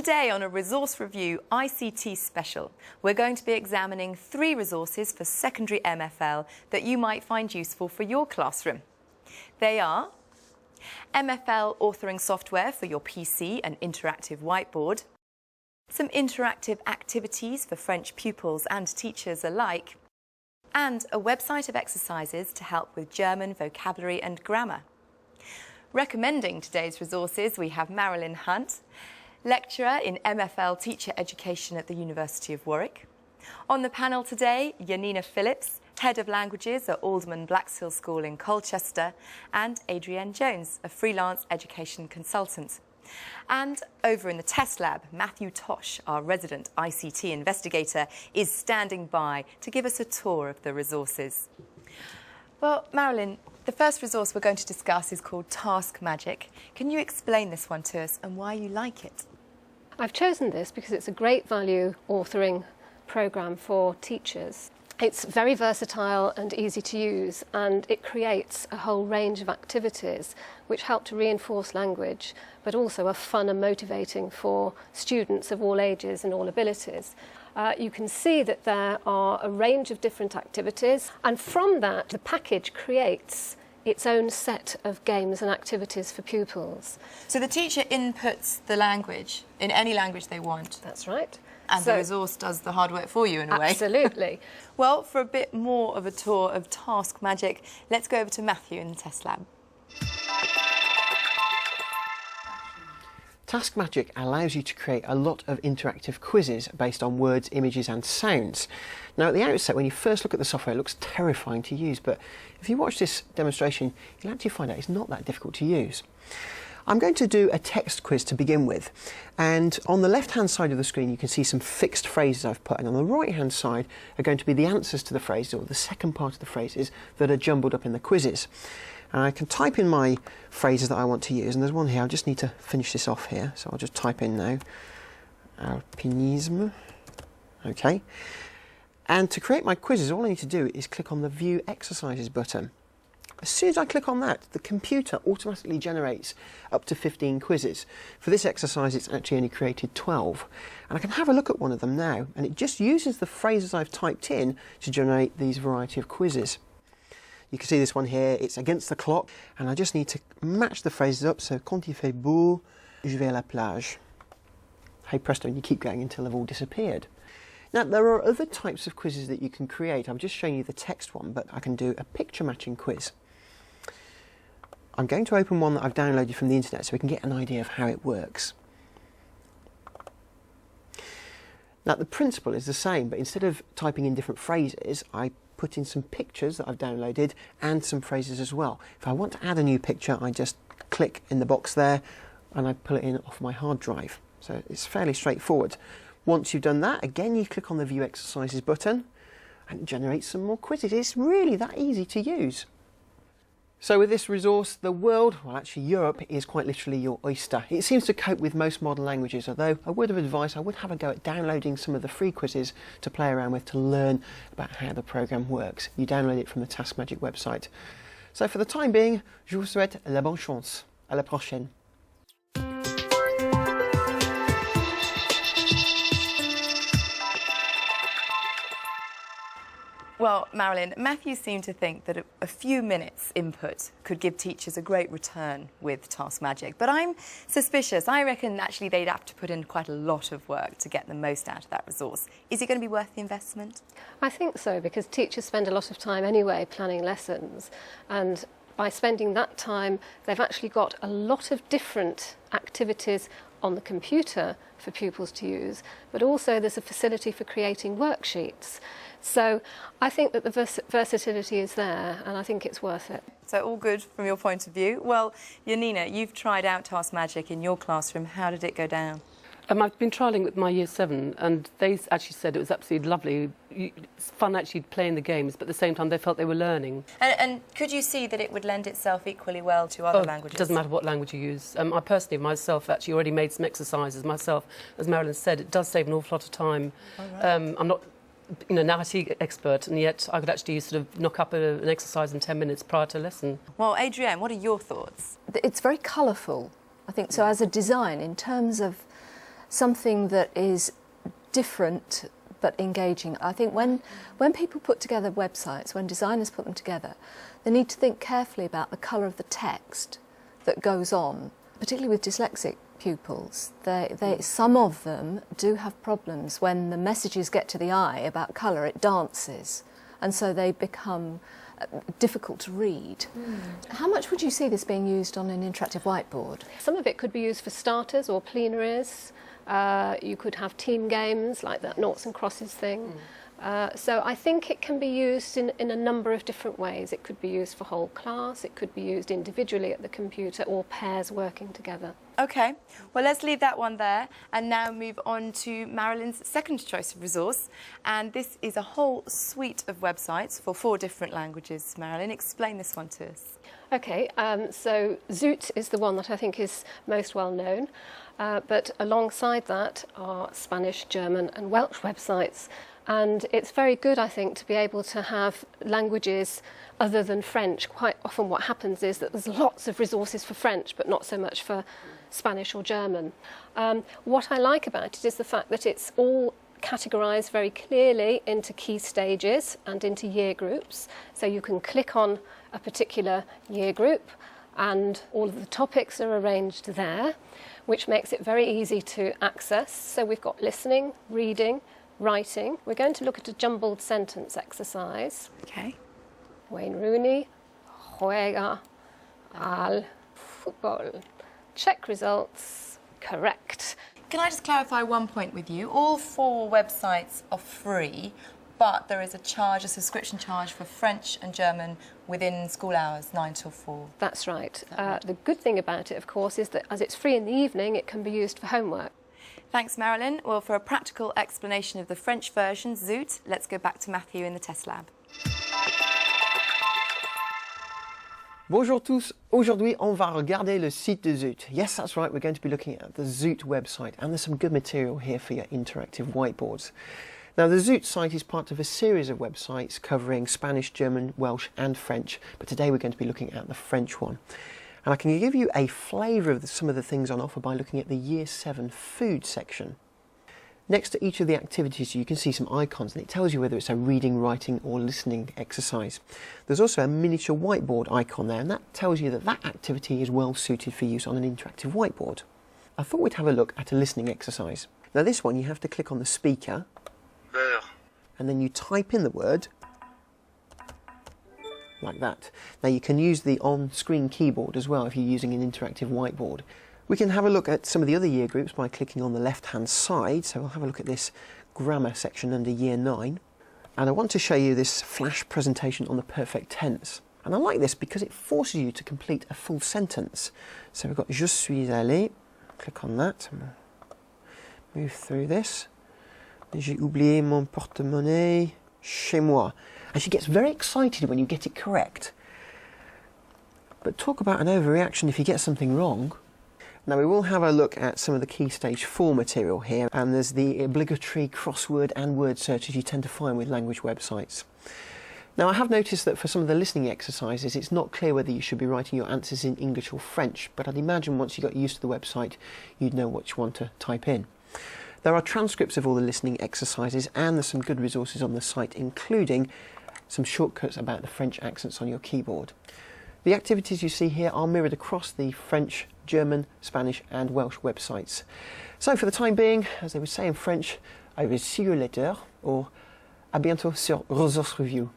Today on a Resource Review ICT special, we're going to be examining 3 resources for secondary MFL that you might find useful for your classroom. They are MFL authoring software for your PC and interactive whiteboard, some interactive activities for French pupils and teachers alike, and a website of exercises to help with German vocabulary and grammar. Recommending today's resources, we have Marilyn Hunt, lecturer in MFL Teacher Education at the University of Warwick. On the panel today, Janina Phillips, Head of Languages at Alderman Blackshill School in Colchester, and Adrienne Jones, a freelance education consultant. And over in the test lab, Matthew Tosh, our resident ICT investigator, is standing by to give us a tour of the resources. Well, Marilyn, the first resource we're going to discuss is called Task Magic. Can you explain this one to us and why you like it? I've chosen this because it's a great value authoring programme for teachers. It's very versatile and easy to use, and it creates a whole range of activities which help to reinforce language, but also are fun and motivating for students of all ages and all abilities. You can see that there are a range of different activities, and from that the package creates its own set of games and activities for pupils. So the teacher inputs the language in any language they want. That's right. And the resource does the hard work for you in a way. Absolutely. Well, for a bit more of a tour of Task Magic, let's go over to Matthew in the test lab. Task Magic allows you to create a lot of interactive quizzes based on words, images and sounds. Now at the outset, when you first look at the software, it looks terrifying to use, but if you watch this demonstration, you'll actually find out it's not that difficult to use. I'm going to do a text quiz to begin with, and on the left-hand side of the screen you can see some fixed phrases I've put, and on the right-hand side are going to be the answers to the phrases, or the second part of the phrases, that are jumbled up in the quizzes. And I can type in my phrases that I want to use, and there's one here. I just need to finish this off here, so I'll just type in now. Alpinisme. Okay. And to create my quizzes, all I need to do is click on the View Exercises button. As soon as I click on that, the computer automatically generates up to 15 quizzes. For this exercise, it's actually only created 12. And I can have a look at one of them now, and it just uses the phrases I've typed in to generate these variety of quizzes. You can see this one here, it's against the clock, and I just need to match the phrases up. So, quand il fait beau, je vais à la plage. Hey presto, and you keep going until they've all disappeared. Now, there are other types of quizzes that you can create. I'm just showing you the text one, but I can do a picture matching quiz. I'm going to open one that I've downloaded from the internet so we can get an idea of how it works. Now, the principle is the same, but instead of typing in different phrases, I put in some pictures that I've downloaded and some phrases as well. If I want to add a new picture, I just click in the box there and I pull it in off my hard drive. So it's fairly straightforward. Once you've done that, again you click on the View Exercises button and it generates some more quizzes. It's really that easy to use. So with this resource, the world, well actually Europe, is quite literally your oyster. It seems to cope with most modern languages, although a word of advice, I would have a go at downloading some of the free quizzes to play around with to learn about how the programme works. You download it from the Task Magic website. So for the time being, je vous souhaite la bonne chance. À la prochaine. Well, Marilyn, Matthew seemed to think that a few minutes input could give teachers a great return with Task Magic, but I'm suspicious. I reckon actually they'd have to put in quite a lot of work to get the most out of that resource. Is it going to be worth the investment? I think so, because teachers spend a lot of time anyway planning lessons, and by spending that time they've actually got a lot of different activities on the computer for pupils to use, but also there's a facility for creating worksheets. So I think that the versatility is there, and I think it's worth it. So all good from your point of view. Well, Janina, you've tried out Task Magic in your classroom. How did it go down? I've been trialling with my Year 7, and they actually said it was absolutely lovely. It's fun actually playing the games, but at the same time they felt they were learning. And could you see that it would lend itself equally well to other languages? It doesn't matter what language you use. I personally, myself, actually already made some exercises myself. As Marilyn said, it does save an awful lot of time. Oh, right. I'm not an IT expert, and yet I could actually sort of knock up an exercise in 10 minutes prior to a lesson. Well, Adrienne, what are your thoughts? It's very colourful, I think. So as a design, in terms of something that is different but engaging. I think when people put together websites, when designers put them together, they need to think carefully about the colour of the text that goes on, particularly with dyslexic pupils. Some of them do have problems when the messages get to the eye about colour, it dances, and so they become difficult to read. How much would you see this being used on an interactive whiteboard? Some of it could be used for starters or plenaries. You could have team games like that noughts and crosses thing. So I think it can be used in a number of different ways. It could be used for whole class, it could be used individually at the computer, or pairs working together. Okay, well, let's leave that one there and now move on to Marilyn's second choice of resource. And this is a whole suite of websites for 4 different languages. Marilyn, explain this one to us. Okay, so Zoot is the one that I think is most well known, but alongside that are Spanish, German and Welsh websites. And it's very good, I think, to be able to have languages other than French. Quite often what happens is that there's lots of resources for French, but not so much for Spanish or German. What I like about it is the fact that it's all categorised very clearly into key stages and into year groups. So you can click on a particular year group and all of the topics are arranged there, which makes it very easy to access. So we've got listening, reading, writing. We're going to look at a jumbled sentence exercise. Okay. Wayne Rooney juega al fútbol. Check results. Correct. Can I just clarify one point with you? All 4 websites are free, but there is a subscription charge for French and German within school hours, 9 till 4. That's right. The good thing about it, of course, is that as it's free in the evening, it can be used for homework. Thanks, Marilyn. Well, for a practical explanation of the French version, Zoot, let's go back to Matthew in the test lab. Bonjour tous. Aujourd'hui, on va regarder le site de Zoot. Yes, that's right, we're going to be looking at the Zoot website, and there's some good material here for your interactive whiteboards. Now, the Zoot site is part of a series of websites covering Spanish, German, Welsh and French, but today we're going to be looking at the French one. And I can give you a flavour of some of the things on offer by looking at the Year 7 food section. Next to each of the activities you can see some icons and it tells you whether it's a reading, writing or listening exercise. There's also a miniature whiteboard icon there and that tells you that that activity is well suited for use on an interactive whiteboard. I thought we'd have a look at a listening exercise. Now this one you have to click on the speaker and then you type in the word like that. Now you can use the on-screen keyboard as well if you're using an interactive whiteboard. We can have a look at some of the other year groups by clicking on the left-hand side. So we'll have a look at this grammar section under Year 9. And I want to show you this flash presentation on the perfect tense. And I like this because it forces you to complete a full sentence. So we've got Je suis allé, click on that, move through this. J'ai oublié mon porte-monnaie chez moi. And she gets very excited when you get it correct. But talk about an overreaction if you get something wrong. Now we will have a look at some of the Key Stage 4 material here, and there's the obligatory crossword and word searches you tend to find with language websites. Now I have noticed that for some of the listening exercises it's not clear whether you should be writing your answers in English or French, but I'd imagine once you got used to the website you'd know what you want to type in. There are transcripts of all the listening exercises and there's some good resources on the site, including some shortcuts about the French accents on your keyboard. The activities you see here are mirrored across the French, German, Spanish and Welsh websites. So for the time being, as they would say in French, I will see you later, or à bientôt sur Resource Review.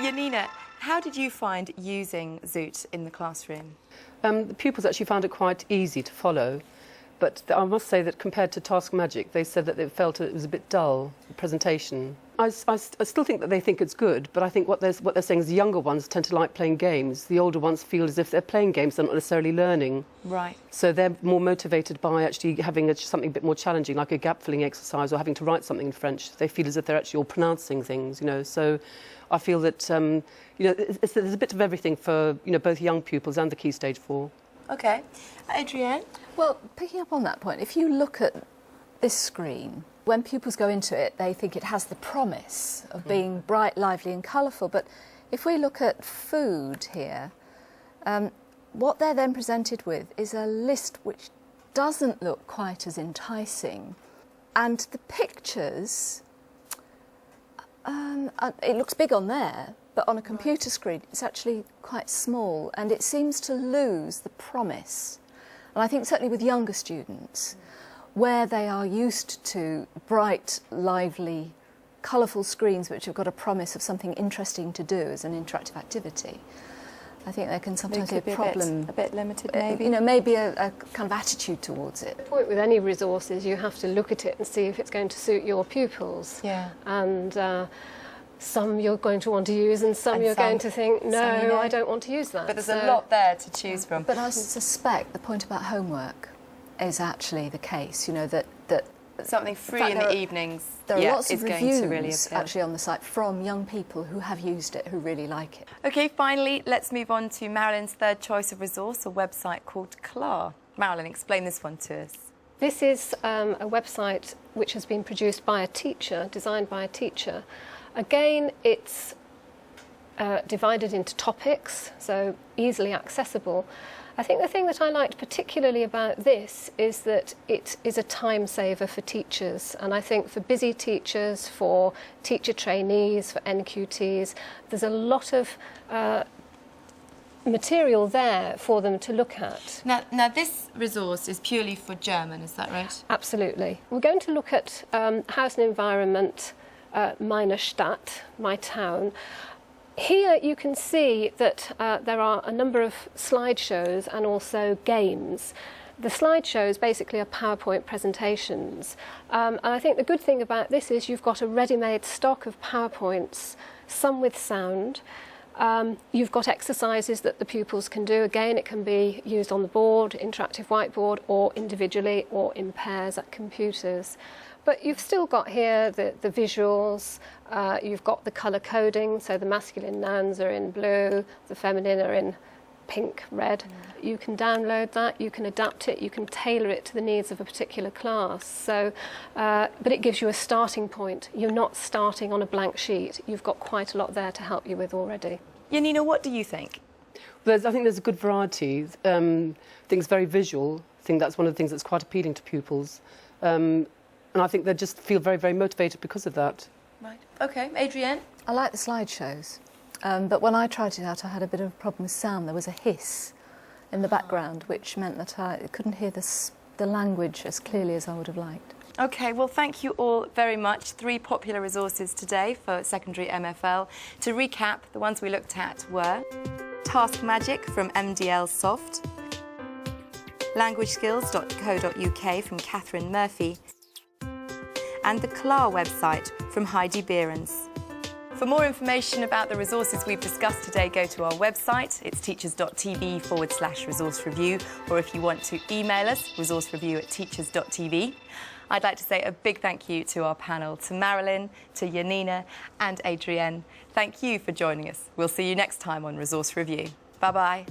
Janina, how did you find using Zoot in the classroom? The pupils actually found it quite easy to follow. But I must say that compared to Task Magic, they said that they felt it was a bit dull, the presentation. I still think that they think it's good, but I think what they're saying is the younger ones tend to like playing games. The older ones feel as if they're playing games, they're not necessarily learning. Right. So they're more motivated by actually having something a bit more challenging, like a gap-filling exercise or having to write something in French. They feel as if they're actually all pronouncing things, you know. So I feel that, you know, there's a bit of everything for, you know, both young pupils and the Key Stage 4. Okay. Adrienne? Well, picking up on that point, if you look at this screen, when pupils go into it, they think it has the promise of being bright, lively and colourful. But if we look at food here, What they're then presented with is a list which doesn't look quite as enticing, and the pictures, it looks big on there, but on a computer screen it's actually quite small, and it seems to lose the promise. And I think certainly with younger students, where they are used to bright, lively, colourful screens which have got a promise of something interesting to do as an interactive activity, I think there can sometimes be a problem. A bit limited, maybe. You know, maybe a kind of attitude towards it. The point with any resources, you have to look at it and see if it's going to suit your pupils. Yeah. And some you're going to want to use, and some you're going to think, no, I don't want to use that. But there's a lot there to choose from. But I suspect the point about homework is actually the case. You know that something free in the evenings. There are lots is of going to really reviews appeal. actually on the site from young people who have used it, who really like it. Okay, finally, let's move on to Marilyn's third choice of resource, a website called CLAR. Marilyn, explain this one to us. This is a website which has been produced by a teacher, designed by a teacher. Again, it's divided into topics, so easily accessible. I think the thing that I liked particularly about this is that it is a time saver for teachers, and I think for busy teachers, for teacher trainees, for NQTs, there's a lot of material there for them to look at. Now this resource is purely for German, is that right? Absolutely. We're going to look at house and environment, meine Stadt, my town. Here you can see that there are a number of slideshows and also games. The slideshows basically are PowerPoint presentations. And I think the good thing about this is you've got a ready-made stock of PowerPoints, some with sound. You've got exercises that the pupils can do. Again, it can be used on the board, interactive whiteboard, or individually or in pairs at computers. But you've still got here the visuals, you've got the colour coding, so the masculine nouns are in blue, the feminine are in pink, red. You can download that, you can adapt it, you can tailor it to the needs of a particular class. So, but it gives you a starting point. You're not starting on a blank sheet. You've got quite a lot there to help you with already. Janina, what do you think? I think there's a good variety. I think it's very visual. I think that's one of the things that's quite appealing to pupils. And I think they just feel very, very motivated because of that. Right. OK, Adrienne? I like the slideshows, but when I tried it out I had a bit of a problem with sound. There was a hiss in the background which meant that I couldn't hear the language as clearly as I would have liked. OK, well, thank you all very much. 3 popular resources today for secondary MFL. To recap, the ones we looked at were Task Magic from MDL Soft, languageskills.co.uk from Catherine Murphy, and the CLAR website from Heidi Behrens. For more information about the resources we've discussed today, go to our website. It's teachers.tv/resource review, or if you want to email us, resourcereview@teachers.tv. I'd like to say a big thank you to our panel, to Marilyn, to Janina and Adrienne. Thank you for joining us. We'll see you next time on Resource Review. Bye-bye.